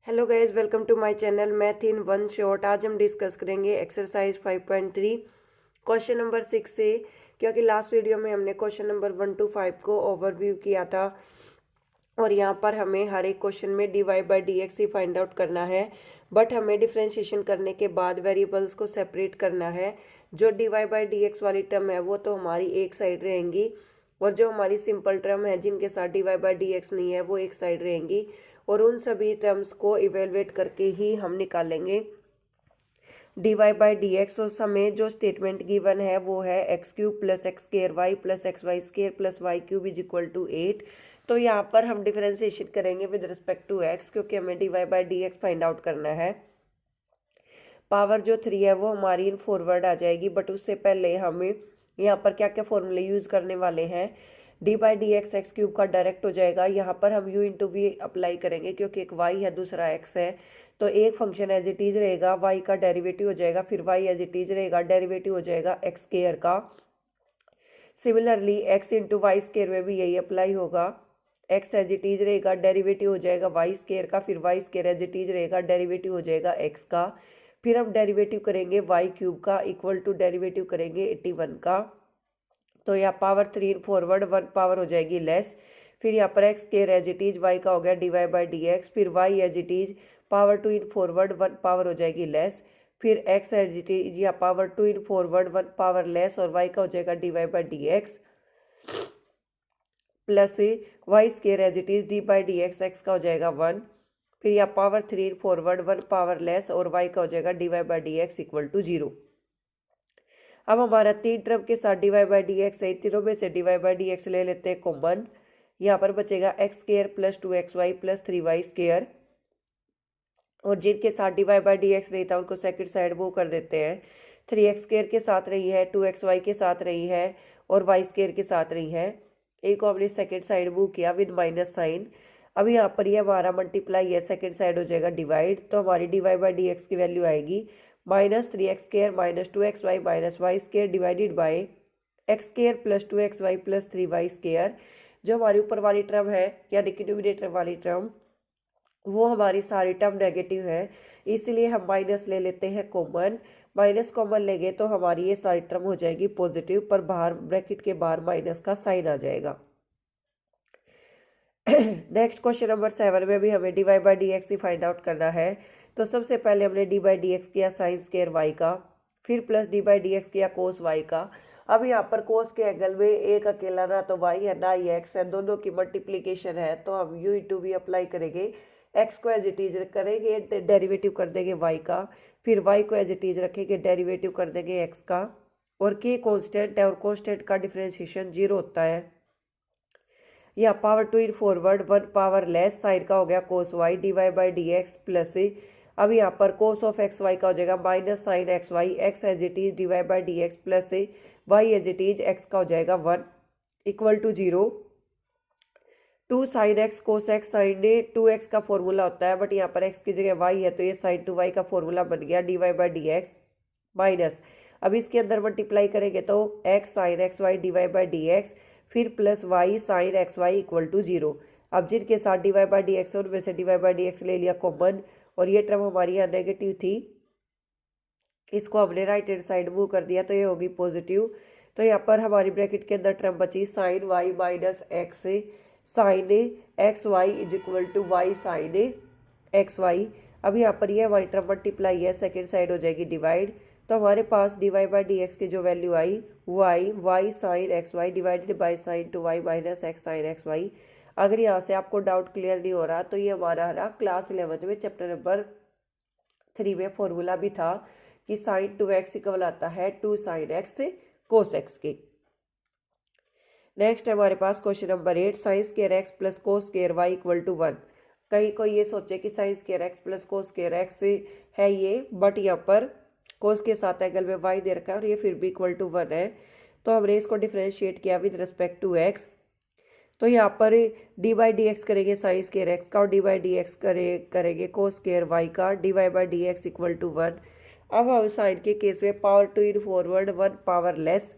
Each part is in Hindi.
Hello guys, welcome to my channel math in one shot. आज हम डिस्कस करेंगे एक्सरसाइज 5.3 क्वेश्चन नंबर 6 से, क्योंकि लास्ट वीडियो में हमने क्वेश्चन नंबर 1 to 5 को ओवरव्यू किया था और यहाँ पर हमें हर एक क्वेश्चन में dy/dx ही फाइंड आउट करना है। बट हमें डिफ्रेंशिएशन करने के बाद वेरिएबल्स को सेपरेट करना है। जो dy/dx वाली टर्म है वो तो हमारी एक साइड रहेंगी और जो हमारी सिंपल टर्म है जिनके साथ dy/dx नहीं है वो एक साइड रहेंगी। और उन सभी टर्म्स को इवेलुएट करके ही हम निकालेंगे dy/dx। और हमें जो स्टेटमेंट गिवन है वो है x³ + x² + xy² + y³ = 8। तो यहाँ पर हम डिफरेंशिएशन करेंगे विद रिस्पेक्ट टू x, क्योंकि हमें dy/dx फाइंड आउट करना है। पावर जो 3 है वो हमारी इन फॉरवर्ड आ जाएगी, बट उससे पहले हमें यहाँ पर क्या क्या फॉर्मूले यूज़ करने वाले हैं। dy/dx x³ का डायरेक्ट हो जाएगा। यहाँ पर हम u × v अप्लाई करेंगे क्योंकि एक y है दूसरा x है। तो एक फंक्शन एज इट इज रहेगा, y का डेरिवेटिव हो जाएगा, फिर y एज इट इज रहेगा, डेरिवेटिव हो जाएगा x² का। सिमिलरली x × y² में भी यही अप्लाई होगा। x एज इट इज रहेगा, डेरिवेटिव हो जाएगा y² का, फिर y² एज इट इज रहेगा, डेरिवेटिव हो जाएगा x का। फिर हम डेरिवेटिव करेंगे y³ का इक्वल टू डेरिवेटिव करेंगे 81 का। तो यहाँ पावर 3 फॉरवर्ड 1 पावर हो जाएगी लेस। फिर यहाँ पर x² as it is, y का हो गया dy/dx, फिर y as it is power 2 in forward 1 power हो जाएगी लेस। फिर x एज इट इज या power 2 in forward 1 power less और y का हो जाएगा dy/dx plus y² as it is d/dx, x का हो जाएगा 1। फिर यहाँ power 3 in forward 1 power less और y का हो जाएगा dy/dx = 0। अब हमारा 3 टर्म के साथ dy/dx है, तीनों में से dy/dx ले लेते हैं कॉमन। यहाँ पर बचेगा x² + 2xy + 3y²। और जिनके साथ dy/dx नहीं था उनको सेकंड साइड मूव कर देते हैं। 3x² के साथ रही है, 2xy के साथ रही है और y² के साथ रही है। एक को हमने सेकंड साइड मूव किया विद माइनस साइन। अब यहाँ पर ये हमारा मल्टीप्लाई है, सेकंड साइड हो जाएगा डिवाइड। तो हमारी dy/dx की वैल्यू आएगी -3x² - 2xy - y² divided by x² + 2xy + 3y²। जो हमारी ऊपर वाली टर्म है यानी कि न्यूमरेटर वाली टर्म, वो हमारी सारी टर्म नेगेटिव है, इसलिए हम माइनस ले लेते हैं कॉमन। माइनस कॉमन लेंगे तो हमारी ये सारी टर्म हो जाएगी पॉजिटिव, पर बाहर ब्रैकेट के बाहर माइनस का साइन आ जाएगा। नेक्स्ट क्वेश्चन नंबर 7 में भी हमें dy/dx ही फाइंड आउट करना है। तो सबसे पहले हमने d/dx किया sin² y का, फिर प्लस d/dx किया cos y का। अब यहाँ पर cos के एंगल में एक अकेला ना तो y है ना ही x है, दोनों की मल्टीप्लीकेशन है, तो हम u × v अप्लाई करेंगे। x को एज इट इज करेंगे, डेरिवेटिव कर देंगे y का, फिर y को एज इट इज रखेंगे, डेरिवेटिव कर देंगे x का। और k कॉन्स्टेंट है और कॉन्स्टेंट का डिफरेंशिएशन 0 होता है। यहाँ power 2 in forward 1 power less, sine का हो गया cos y dy/dx प्लस। अब यहाँ पर cos ऑफ xy का हो जाएगा minus sine xy, x as it is dy/dx plus y as it is x का हो जाएगा 1 = 0। 2 sin x cos x sine 2x का फॉर्मूला होता है, बट यहाँ पर x की जगह y है तो ये sin 2y का फॉर्मूला बन गया dy/dx माइनस। अब इसके अंदर मल्टीप्लाई करेंगे तो x sin xy dy/dx फिर प्लस y sin xy = 0। अब जिनके साथ dy/dx है उनमें से dy/dx ले लिया कॉमन और ये टर्म हमारी यहाँ नेगेटिव थी, इसको हमने राइट हैंड साइड मूव कर दिया तो ये होगी पॉजिटिव। तो यहाँ पर हमारी ब्रैकेट के अंदर टर्म बची sin y - x sin xy = y sin xy। अब यहाँ पर ये हमारी टर्म मल्टीप्लाई है, सेकेंड साइड हो जाएगी डिवाइड। तो हमारे पास dy/dx की जो वैल्यू आई वो आई y sin xy divided by sin 2y - x sin xy। अगर यहाँ से आपको डाउट क्लियर नहीं हो रहा तो ये हमारा ना क्लास 11th में चैप्टर नंबर 3 में फॉर्मूला भी था कि sin 2x इक्वल आता है 2 sin x cos x के। नेक्स्ट हमारे पास question number 8, sin² x + cos² y = 1। कहीं कोई ये सोचे कि sin² x + cos² x है ये, बट यहाँ पर cos के साथ एंगल में y दे रखा है और ये फिर भी = 1 है। तो हमने इसको डिफरेंशिएट किया विद रिस्पेक्ट टू x। तो यहाँ पर d/dx करेंगे sin² x का और d/dx करेंगे cos² y का, dy/dx = 1। अब हम साइन के केस में power 2 in forward 1 power less,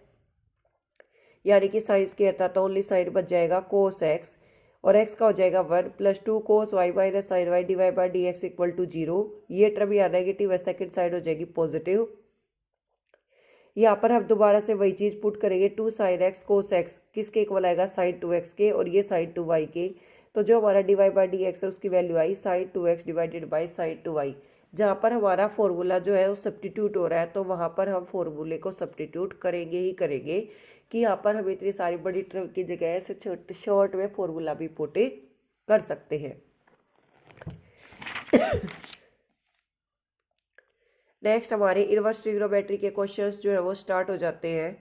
यानी कि sin² था तो ओनली साइन बच जाएगा cos x। और x का हो जाएगा 1 plus 2 cos y minus sine y divide by d x equal to 0। ये टर्म यहाँ नेगेटिव है, सेकेंड साइड हो जाएगी पॉजिटिव। यहाँ पर हम दोबारा से वही चीज़ पुट करेंगे, 2 साइन एक्स कोस एक्स किसके इक्वल आएगा, साइन 2x के, और ये साइन 2y के। तो जो हमारा डिवाइड बाई डी एक्स है उसकी वैल्यू आई sine 2x divided by sine 2y। जहाँ पर हमारा फॉर्मूला जो है वो सब्स्टिट्यूट हो रहा है, तो वहाँ पर हम फॉर्मूले को सब्स्टिट्यूट करेंगे ही करेंगे कि यहाँ पर हम इतनी सारी बड़ी टर्म की जगह ऐसे शॉर्ट में फॉर्मूला भी पुट कर सकते हैं। नेक्स्ट हमारे इनवर्स ट्रिग्नोमेट्री के क्वेश्चंस जो है वो स्टार्ट हो जाते हैं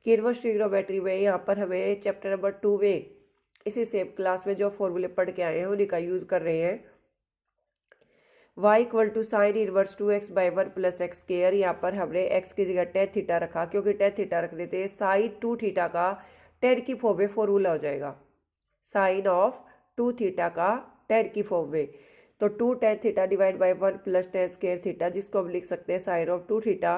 कि इनवर्स ट्रिग्नोमेट्री में यहाँ पर हमें चैप्टर नंबर 2 में इसी सेम क्लास में जो फॉर्मूले पढ़ के आए हैं उन्हीं का यूज़ कर रहे हैं। y equal to sine inverse 2x by 1 plus x square. यहाँ पर हमने x की जगह टेन थीटा रखा, क्योंकि टेन थीटा रखने से साइन 2 थीटा का टेन की फॉर्म में फॉर्मूला हो जाएगा, साइन ऑफ 2 थीटा का टेन की फॉर्म में। तो 2 tan theta divide by 1 plus ten square theta, जिसको हम लिख सकते हैं साइन ऑफ 2 थीटा।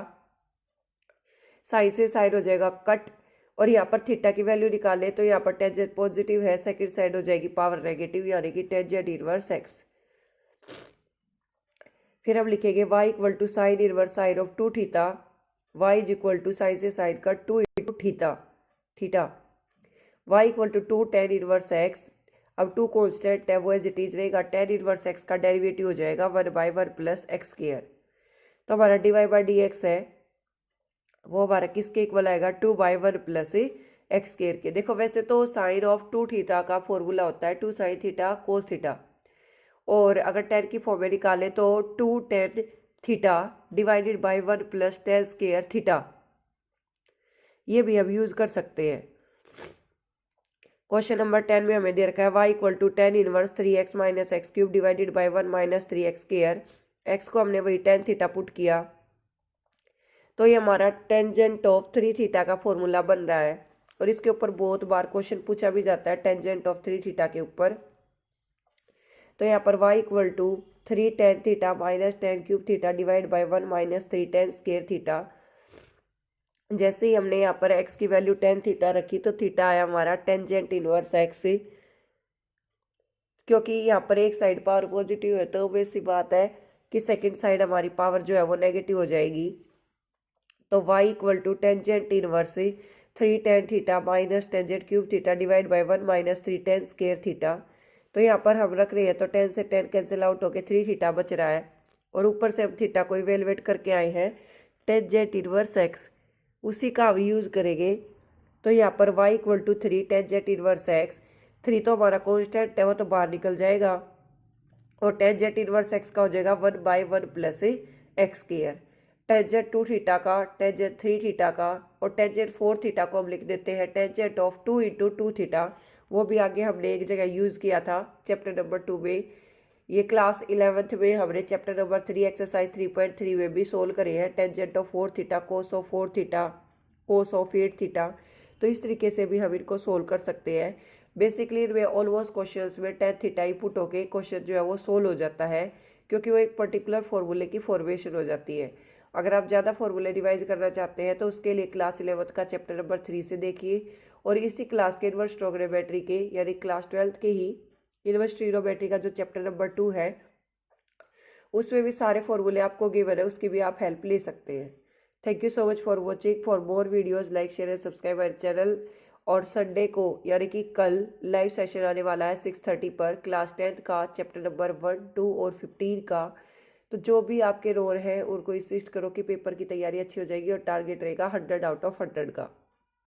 साइन से साइन हो जाएगा कट, और यहाँ पर थीटा की वैल्यू निकालें तो यहाँ पर टेंजेंट पॉजिटिव है, सेकंड साइड हो जाएगी पावर नेगेटिव, यानी कि टेंजेंट इनवर्स एक्स। फिर हम लिखेंगे y equal to sine inverse sine of 2 theta, y is equal to sine से sine cut 2 into theta, y equal to 2 tan inverse x. अब 2 कॉन्स्टेंट है वो एज इट इज रहेगा, टेन इनवर्स एक्स का डेरिवेटिव हो जाएगा 1 बाई 1 प्लस एक्स स्क्वायर। तो हमारा d y by d x है वो हमारा किसके इक्वल आएगा, 2 बाई 1 प्लस एक्स स्क्वायर के। देखो वैसे तो साइन ऑफ 2 थीटा का फॉर्मूला होता है 2 साइन थीटा कोस थीटा, और अगर टेन की फॉर्म में निकालें तो 2 tan theta divided by 1 plus ten square theta, ये भी हम यूज़ कर सकते हैं। क्वेश्चन नंबर 10 में हमें दे रखा है y equal to tan inverse 3x minus x cube divided by 1 minus 3x square. X को हमने वही टेन थीटा पुट किया, तो ये हमारा टेंजेंट ऑफ 3 थीटा का फॉर्मूला बन रहा है, और इसके ऊपर बहुत बार क्वेश्चन पूछा भी जाता है टेंजेंट ऑफ 3 थीटा के ऊपर। तो यहाँ पर y equal to 3 tan theta minus tan cube theta divide by 1 minus 3 tan square theta. जैसे ही हमने यहाँ पर x की वैल्यू टेन थीटा रखी तो थीटा आया हमारा टेंजेंट इनवर्स x, क्योंकि यहाँ पर एक साइड पावर पॉजिटिव है तो वैसी बात है कि सेकंड साइड हमारी पावर जो है वो नेगेटिव हो जाएगी। तो y equal to tangent inverse 3 tan theta minus tangent cube theta divide by 1 minus 3 tan square theta. तो यहाँ पर हम रख रहे हैं तो 10 से 10 कैंसिल आउट होके 3 थीटा बच रहा है, और ऊपर से हम थीटा को इवेलुएट करके आए हैं टेंजेंट इनवर्स एक्स, उसी का हम यूज़ करेंगे। तो यहाँ पर y equal to 3 tangent inverse x, 3 तो हमारा कॉन्स्टेंट है वो तो बाहर निकल जाएगा, और टेंजेंट इनवर्स एक्स का हो जाएगा 1 by 1 plus x square. Tangent 2 theta का, टेंजेंट 3 थीटा का, और टेंजेंट 4 थीटा को हम लिख देते हैं टेंजेंट ऑफ 2 इंटू 2 थीटा। वो भी आगे हमने एक जगह यूज़ किया था चैप्टर नंबर 2 में। ये क्लास 11th में हमने चैप्टर नंबर 3 एक्सरसाइज 3.3 में भी सोल्व करे हैं, tangent of 4 theta cos of 4 theta cos of 8 theta. तो इस तरीके से भी हम इनको सोल्व कर सकते हैं। बेसिकली इनमें ऑलमोस्ट क्वेश्चंस में टेन थीटा ही पुट होके क्वेश्चन जो है वो सोल्व हो जाता है, क्योंकि वो एक पर्टिकुलर फॉर्मूले की फॉर्मेशन हो जाती है। अगर आप ज़्यादा फॉर्मूले रिवाइज करना चाहते हैं तो उसके लिए क्लास 11th का चैप्टर नंबर 3 से देखिए, और इसी क्लास के इनवर्स ट्रिग्नोमेट्री के यानी क्लास 12th के ही इनवर्स ट्रिग्नोमेट्री का जो चैप्टर नंबर 2 है उसमें भी सारे फॉर्मूले आपको गिवन है, उसकी भी आप हेल्प ले सकते हैं। Thank you so much for watching. For more videos like share and subscribe my channel. और संडे को यानी कि कल लाइव सेशन आने वाला है 6:30 पर क्लास 10th का चैप्टर नंबर 1, 2 और 15 का। तो जो भी आपके रोल हैं उनको इंसिस्ट करो कि पेपर की तैयारी अच्छी हो जाएगी, और टारगेट रहेगा 100 आउट ऑफ 100 का।